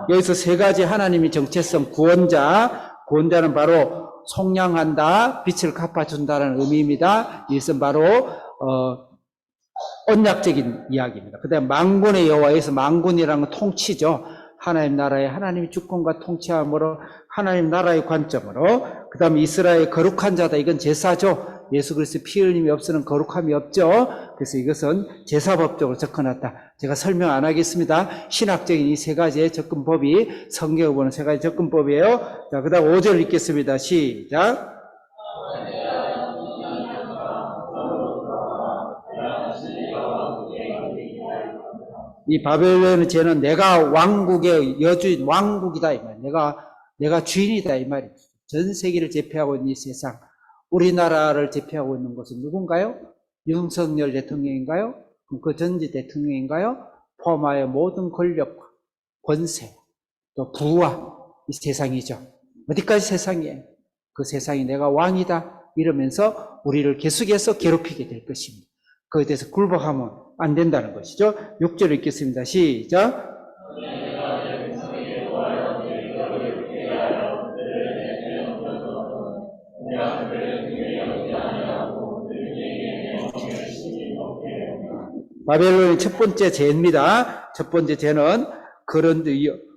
여기서 세 가지 하나님의 정체성, 구원자는 바로 속량한다, 빛을 갚아준다는 의미입니다. 이것은 바로 언약적인 이야기입니다. 그 다음에 만군의 여호와에서, 만군이라는 건 통치죠. 하나님 나라의 하나님의 주권과 통치함으로, 하나님 나라의 관점으로. 그 다음에 이스라엘 거룩한 자다, 이건 제사죠. 예수 그리스도의 피 흘림이 없으면 거룩함이 없죠. 그래서 이것은 제사법적으로 접근했다. 제가 설명 안 하겠습니다. 신학적인 이 세 가지의 접근법이 성경을 보는 세 가지 접근법이에요. 자, 그 다음 5절 읽겠습니다. 시작. 이 바벨론의 죄는 내가 왕국의 여주인, 왕국이다 이 말. 내가 주인이다 이 말이죠. 전 세계를 제패하고 있는 이 세상, 우리나라를 제패하고 있는 것은 누군가요? 윤석열 대통령인가요? 그 전직 대통령인가요? 포함하여 모든 권력과 권세, 또 부와 이 세상이죠. 어디까지 세상이에요? 그 세상이 내가 왕이다 이러면서 우리를 계속해서 괴롭히게 될 것입니다. 그에 대해서 굴복하면 안 된다는 것이죠. 6절 읽겠습니다. 시작. 바벨론의 첫 번째 죄입니다. 첫 번째 죄는 그런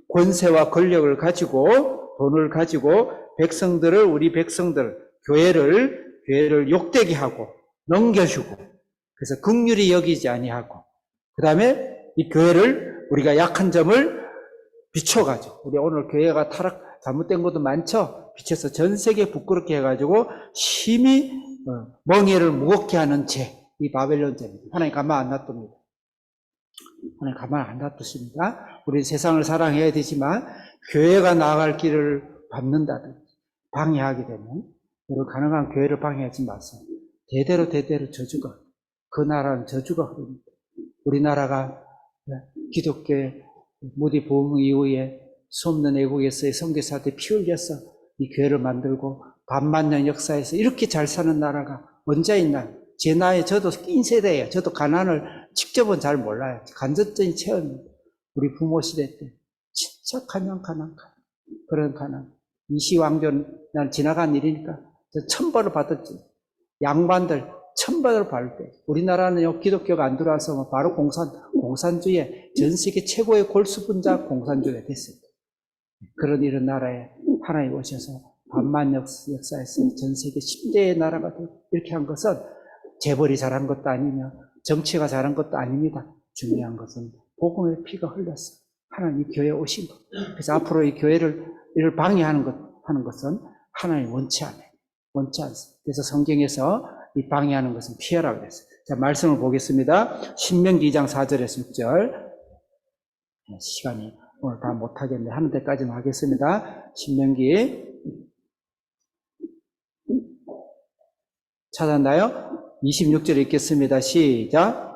권세와 권력을 가지고, 돈을 가지고 우리 백성들, 교회를 욕되게 하고 넘겨주고, 그래서 긍휼히 여기지 아니하고, 그 다음에 이 교회를 우리가 약한 점을 비춰가지고, 우리 오늘 교회가 잘못된 것도 많죠. 비춰서 전 세계 부끄럽게 해가지고 심히 멍에를 무겁게 하는 죄, 이 바벨론 죄입니다. 하나님 가만 안 놔둡니다. 하나님 가만 안 놔두십니다. 우리 세상을 사랑해야 되지만 교회가 나아갈 길을 밟는다든지 방해하게 되면 여러분 가능한 교회를 방해하지 마세요. 대대로 저주가, 그 나라는 저주가 흐릅니다. 우리나라가 기독교의 무디 부흥 이후에 수없는 애국에서의 선교사들이 피 흘려서 이 교회를 만들고 반만년 역사에서 이렇게 잘 사는 나라가 언제 있나? 제 나이 저도 낀 세대예요. 저도 가난을 직접은 잘 몰라요. 간접적인 체험입니다. 우리 부모 시대 때 진짜 가난 그런 가난. 이시왕전 난 지나간 일이니까 천벌을 받았지. 양반들 천벌을 받을 때 우리나라는 기독교가 안 들어와서 바로 공산주의에 전 세계 최고의 골수분자 공산주의가 됐어요. 그런 이런 나라에 하나님 오셔서 반만 역사에서 전 세계 10대의 나라가 이렇게 한 것은 재벌이 잘한 것도 아니며 정치가 잘한 것도 아닙니다. 중요한 것은 복음의 피가 흘렀어. 하나님 이 교회에 오신 것. 그래서 앞으로 이 교회를 이를 방해하는 것은 하나님 원치 않아요. 원치 않습니다. 그래서 성경에서 이 방해하는 것은 피하라고 그랬어요. 자, 말씀을 보겠습니다. 신명기 2장 4절에서 6절. 시간이 오늘 다 못하겠네. 하는 데까지는 하겠습니다. 신명기. 찾았나요? 26절 읽겠습니다. 시작.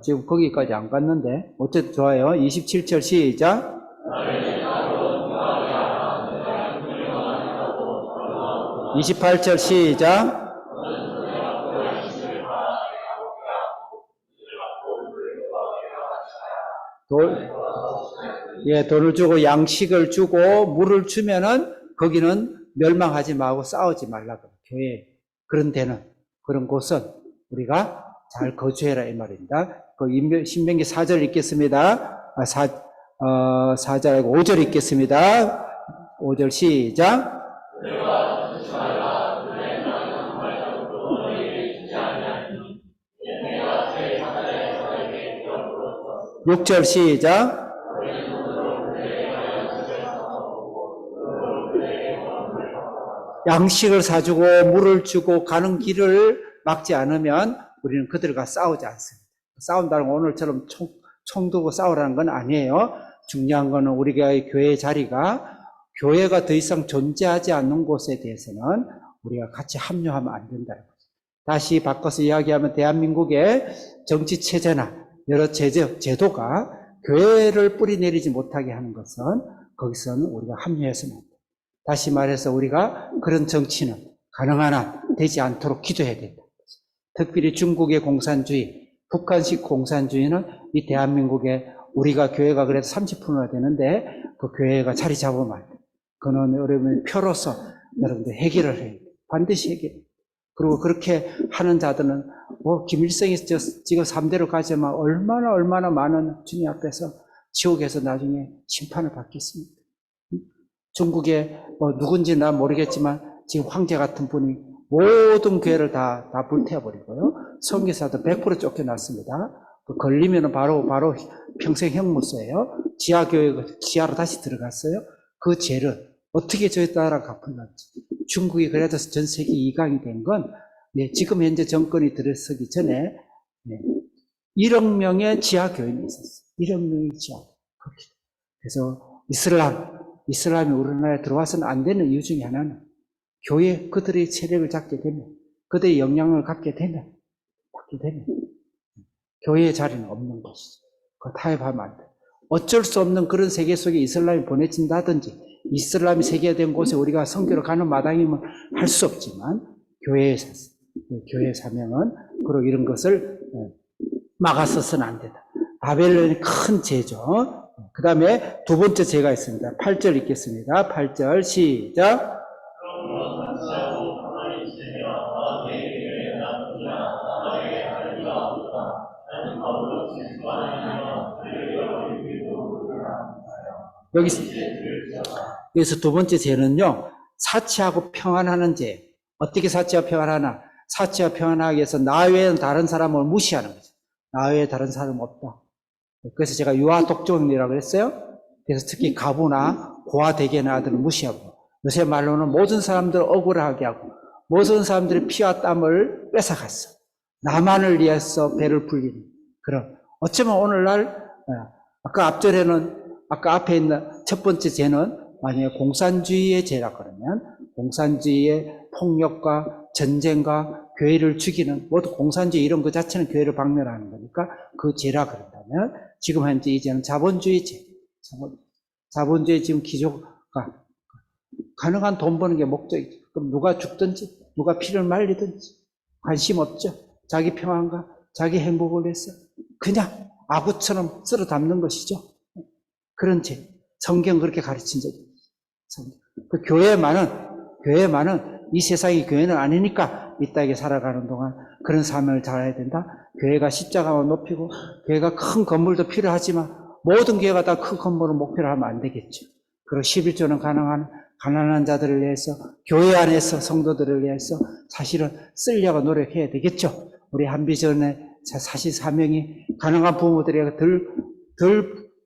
지금 거기까지 안 갔는데 어쨌든 좋아요. 27절 시작. 28절 시작. 돈을 주고 양식을 주고 물을 주면은 거기는 멸망하지 말고 싸우지 말라고. 교회 그런 데는 그런 곳은 우리가 잘 거주해라 이 말입니다. 그 신명기 4절 읽겠습니다. 4절 아니고 5절 읽겠습니다. 5절 시작. 6절 시작. 양식을 사주고 물을 주고 가는 길을 막지 않으면 우리는 그들과 싸우지 않습니다. 싸운다는 건 오늘처럼 총 두고 싸우라는 건 아니에요. 중요한 거는 우리가 교회의 자리가 교회가 더 이상 존재하지 않는 곳에 대해서는 우리가 같이 합류하면 안 된다는 거죠. 다시 바꿔서 이야기하면 대한민국의 정치 체제나 여러 제도가 교회를 뿌리내리지 못하게 하는 것은 거기서는 우리가 합류해서는 안 돼요. 다시 말해서 우리가 그런 정치는 가능한 한 되지 않도록 기도해야 된다. 특별히 중국의 공산주의, 북한식 공산주의는 이 대한민국에 우리가 교회가 그래도 30%나 되는데 그 교회가 자리 잡으면 안 돼요. 그는 여러분의 표로서 여러분들 해결을 해야 돼요. 반드시 해결해요. 그리고 그렇게 하는 자들은 김일성이 지금 3대로 가지만 얼마나 많은 주님 앞에서 지옥에서 나중에 심판을 받겠습니까? 중국에 누군지 난 모르겠지만 지금 황제 같은 분이 모든 교회를 다 불태워버리고요. 선교사도 100% 쫓겨났습니다. 걸리면 바로 평생 형무소예요. 지하로 다시 들어갔어요. 그 죄를 어떻게 저에 따라 갚을런지. 중국이 그래도 전 세계 2강이 된 건 지금 현재 정권이 들어서기 전에 1억 명의 지하교인이 있었어요. 1억 명의 지하교인. 그래서 이슬람이 우리나라에 들어와서는 안 되는 이유 중에 하나는 교회 그들의 세력을 잡게 되면, 그들의 영향을 갖게 되면 교회의 자리는 없는 것이죠. 그거 타협하면 안 돼요. 어쩔 수 없는 그런 세계 속에 이슬람이 보내진다든지 이슬람이 세계화된 곳에 우리가 선교를 가는 마당이면 할 수 없지만 교회의 사명은 그리고 이런 것을 막아서는 안 된다. 바벨론이 큰 죄죠. 그 다음에 두 번째 죄가 있습니다. 8절 읽겠습니다. 8절 시작. 여기서 두 번째 죄는요, 사치하고 평안하는 죄. 어떻게 사치와 평안하나? 사치와 평안하기 위해서 나 외에는 다른 사람을 무시하는 거죠. 나 외에 다른 사람은 없다. 그래서 제가 유아 독종이라고 했어요. 그래서 특히 가부나 고아대개나 아들을 무시하고, 요새 말로는 모든 사람들을 억울하게 하고 모든 사람들의 피와 땀을 뺏어갔어. 나만을 위해서 배를 불리는 그런 어쩌면 오늘날 아까 아까 앞에 있는 첫 번째 죄는 만약에 공산주의의 죄라 그러면 공산주의의 폭력과 전쟁과 교회를 죽이는 모두 공산주의 이런 것 자체는 교회를 박멸하는 거니까 그 죄라 그런다면 지금 현재 이제는 자본주의 죄. 자본주의 지금 기조가 가능한 돈 버는 게 목적이죠. 그럼 누가 죽든지 누가 피를 말리든지 관심 없죠. 자기 평안과 자기 행복을 위해서 그냥 아구처럼 쓸어 담는 것이죠. 그런 죄. 성경 그렇게 가르친 적이 있어요. 그 교회만은 이 세상이 교회는 아니니까 이 땅에 살아가는 동안 그런 삶을 잘해야 된다. 교회가 십자가만 높이고 교회가 큰 건물도 필요하지만 모든 교회가 다 큰 건물을 목표로 하면 안 되겠죠. 그리고 11조는 가난한 자들을 위해서 교회 안에서 성도들을 위해서 사실은 쓰려고 노력해야 되겠죠. 우리 한비전에 사실 사명이 가난한 부모들에게 덜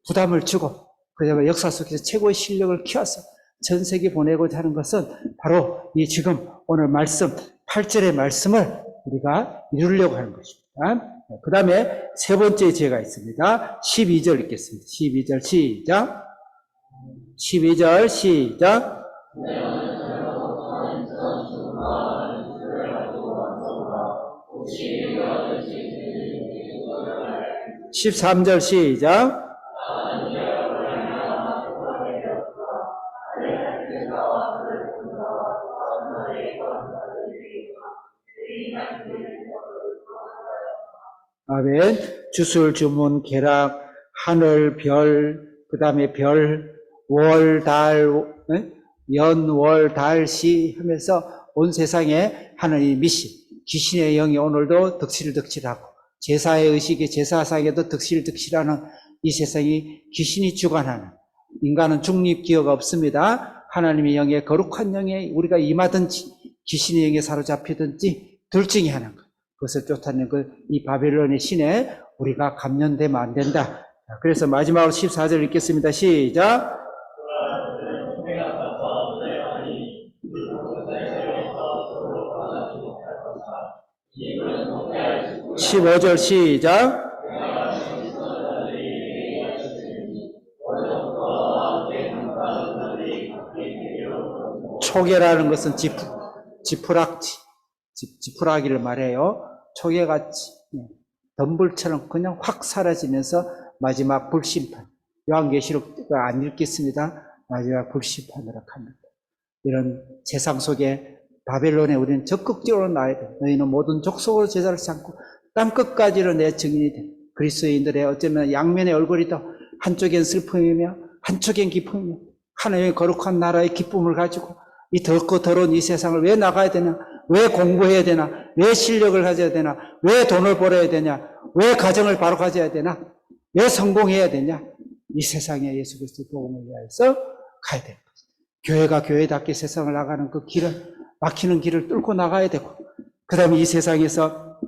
부담을 주고 그다음에 역사 속에서 최고의 실력을 키워서 전 세계 보내고자 하는 것은 바로 이 지금 오늘 말씀 8절의 말씀을 우리가 이루려고 하는 것입니다. 그 다음에 세 번째 죄가 있습니다. 12절 읽겠습니다. 12절 시작. 12절 시작. 13절 시작. 아멘. 주술, 주문, 계락, 하늘, 별, 그 다음에 별, 월, 달, 연, 월, 달, 시 하면서 온 세상에 하는 이 미신, 귀신의 영이 오늘도 득실하고 제사의 의식에 제사상에도 득실하는 이 세상이 귀신이 주관하는 인간은 중립기호가 없습니다. 하나님의 영에 거룩한 영에 우리가 임하든지 귀신의 영에 사로잡히든지 둘 중에 하나인 것. 그것을 쫓아내는 이 바벨론의 신에 우리가 감염되면 안 된다. 그래서 마지막으로 14절 읽겠습니다. 시작. 15절 시작. 초계라는 것은 지푸라기를 말해요. 초계같이 덤불처럼 그냥 확 사라지면서 마지막 불심판. 요한계시록 안 읽겠습니다. 마지막 불심판으로 갑니다. 이런 세상 속에 바벨론에 우리는 적극적으로 나아야 돼. 너희는 모든 족속으로 제사를 삼고 땅끝까지로 내 증인이 돼. 그리스도인들의 어쩌면 양면의 얼굴이다. 한쪽엔 슬픔이며 한쪽엔 기쁨이며 하나님의 거룩한 나라의 기쁨을 가지고 이 덥고 더러운 이 세상을 왜 나가야 되나? 왜 공부해야 되나? 왜 실력을 가져야 되나? 왜 돈을 벌어야 되냐? 왜 가정을 바로 가져야 되나? 왜 성공해야 되냐? 이 세상에 예수 그리스도의 복음을 위해서 가야 됩니다. 교회가 교회답게 세상을 나가는 그 길을 막히는 길을 뚫고 나가야 되고 그 다음에 이 세상에서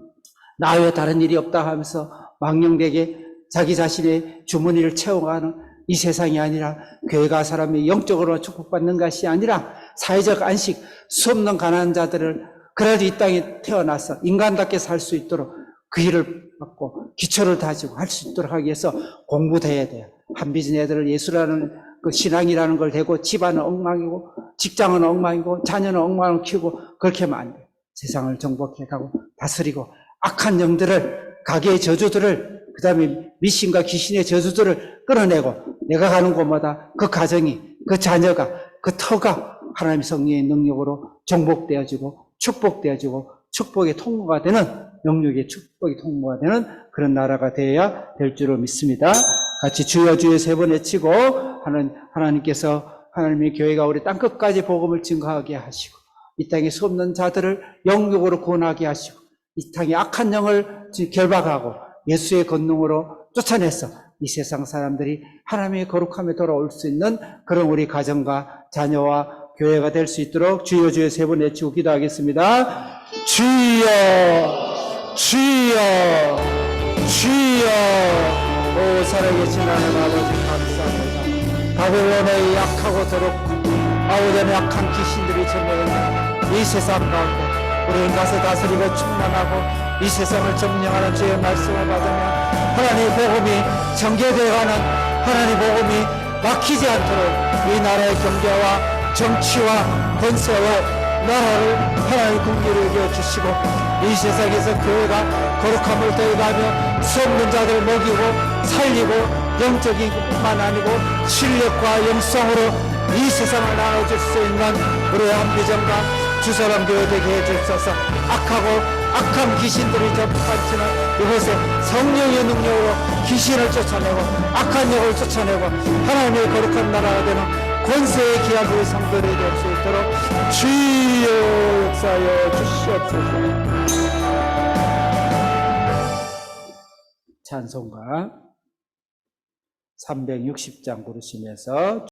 나 외에 다른 일이 없다 하면서 망령되게 자기 자신의 주머니를 채워가는 이 세상이 아니라 교회가 사람이 영적으로 축복받는 것이 아니라 사회적 안식, 수없는 가난한 자들을 그래도 이 땅에 태어나서 인간답게 살 수 있도록 그 일을 받고 기초를 다지고 할 수 있도록 하기 위해서 공부도 해야 돼요. 한비전 애들을 예수라는 그 신앙이라는 걸 대고 집안은 엉망이고 직장은 엉망이고 자녀는 엉망을 키우고 그렇게 하면 안 돼요. 세상을 정복해 가고 다스리고 악한 영들을 가게의 저주들을 그 다음에 미신과 귀신의 저주들을 끌어내고 내가 가는 곳마다 그 가정이 그 자녀가 그 터가 하나님의 성령의 능력으로 정복되어지고 축복되어지고 축복의 통로가 되는 영육의 축복의 통로가 되는 그런 나라가 되어야 될 줄로 믿습니다. 같이 주여 주여 세 번 외치고 하나님께서 하나님의 교회가 우리 땅끝까지 복음을 증거하게 하시고 이 땅에 수없는 자들을 영육으로 구원하게 하시고 이 땅에 악한 영을 결박하고 예수의 권능으로 쫓아내서 이 세상 사람들이 하나님의 거룩함에 돌아올 수 있는 그런 우리 가정과 자녀와 교회가 될 수 있도록 주여 주여 세 번 외치고 기도하겠습니다. 주여 주여 주여. 오 살아계신 하나님 아버지 감사합니다. 바벨론의 약하고 더럽고 아우전의 약한 귀신들이 점령하는 이 세상 가운데 우리는 가서 다스리고 충만하고 이 세상을 점령하는 주의 말씀을 받으며 하나님의 복음이 전개되어가는 하나님의 복음이 막히지 않도록 이 나라의 경제와 정치와 권세와 나라를 하나님의 궁리를 여겨주시고 이 세상에서 교회가 거룩함을 더해가며 수없는 자들을 먹이고 살리고 영적인 것만 아니고 실력과 영성으로 이 세상을 나눠줄 수 있는 우리의 한비전과 주사람교회 되게 해주셔서 악한 귀신들이 접근치는 이곳에 성령의 능력으로 귀신을 쫓아내고 악한 영을 쫓아내고 하나님의 거룩한 나라가 되는 권세의 귀한 우리 성도들이 될 수 있도록 주여 역사하여 주시옵소서. 찬송가 360장 부르시면서